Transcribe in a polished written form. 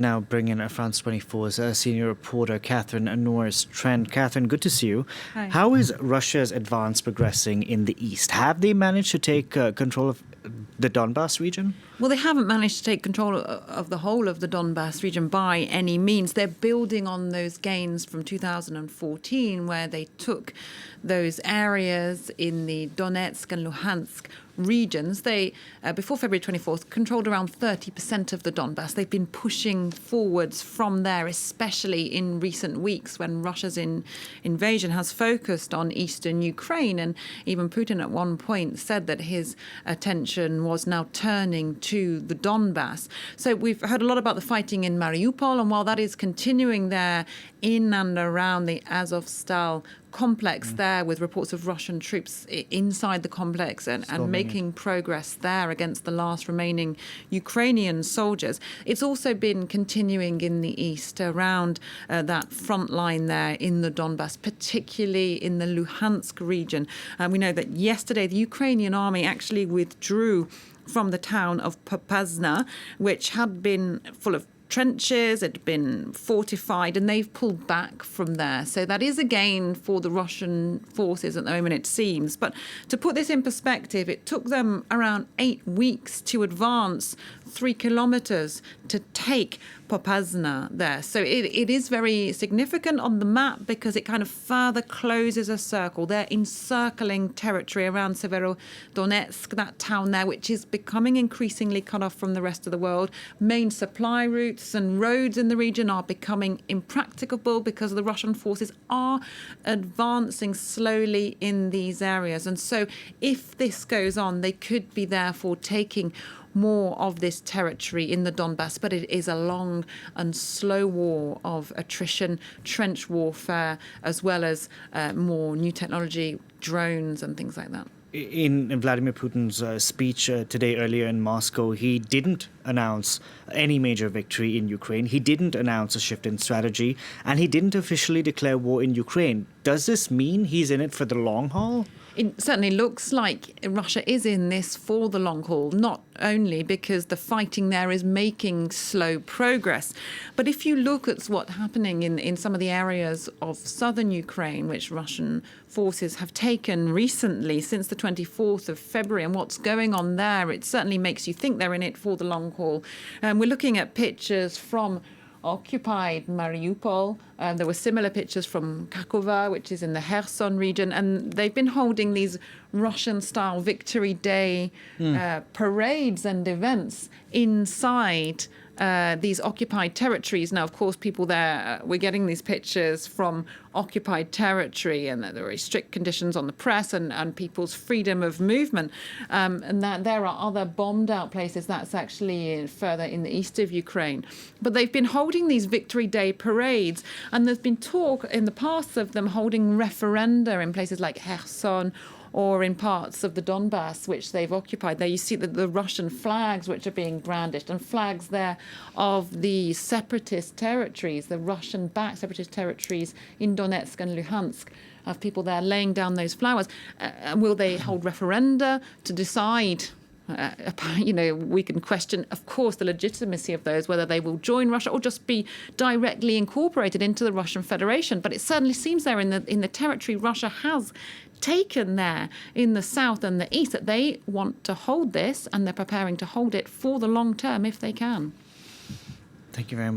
Now bring in France 24's senior reporter Catherine Norris-Trent. Catherine, good to see you. Hi. How is Russia's advance progressing in the east? Have they managed to take control of the Donbass region? Well, they haven't managed to take control of the whole of the Donbass region by any means. They're building on those gains from 2014, where they took those areas in the Donetsk and Luhansk regions. They, before February 24th, controlled around 30% of the Donbass. They've been pushing forwards from there, especially in recent weeks when Russia's invasion has focused on eastern Ukraine. And even Putin at one point said that his attention was now turning to the Donbass. So we've heard a lot about the fighting in Mariupol, and while that is continuing there in and around the Azovstal complex there, with reports of Russian troops inside the complex and making progress there against the last remaining Ukrainian soldiers. It's also been continuing in the east around that front line there in the Donbass, particularly in the Luhansk region. We know that yesterday the Ukrainian army actually withdrew from the town of Popasna, which had been full of trenches, it had been fortified, and they've pulled back from there. So that is a gain for the Russian forces at the moment, it seems. But to put this in perspective, it took them around 8 weeks to advance 3 kilometers to take Popasna there. So it is very significant on the map because it kind of further closes a circle. They're encircling territory around Severodonetsk, that town there, which is becoming increasingly cut off from the rest of the world. Main supply routes and roads in the region are becoming impracticable because the Russian forces are advancing slowly in these areas. And so if this goes on, they could be therefore taking more of this territory in the Donbass, but it is a long and slow war of attrition, trench warfare, as well as more new technology, drones and things like that. In Vladimir Putin's speech today earlier in Moscow, he didn't announce any major victory in Ukraine. He didn't announce a shift in strategy, and he didn't officially declare war in Ukraine. Does this mean he's in it for the long haul? It certainly looks like Russia is in this for the long haul, not only because the fighting there is making slow progress, but if you look at what's happening in some of the areas of southern Ukraine, which Russian forces have taken recently since the 24th of February, and what's going on there, it certainly makes you think they're in it for the long haul. We're looking at pictures from occupied Mariupol. There were similar pictures from Kakova, which is in the Kherson region, and they've been holding these Russian-style Victory Day parades and events inside these occupied territories. Now, of course, people there, we're getting these pictures from occupied territory, and there are very strict conditions on the press and people's freedom of movement. And that there are other bombed out places that's actually further in the east of Ukraine. But they've been holding these Victory Day parades, and there's been talk in the past of them holding referenda in places like Kherson or in parts of the Donbass, which they've occupied. There you see the Russian flags which are being brandished, and flags there of the separatist territories, the Russian-backed separatist territories in Donetsk and Luhansk, of people there laying down those flowers. Will they hold referenda to decide? We can question, of course, the legitimacy of those, whether they will join Russia or just be directly incorporated into the Russian Federation. But it certainly seems there in the territory Russia has taken there in the south and the east that they want to hold this, and they're preparing to hold it for the long term if they can. Thank you very much.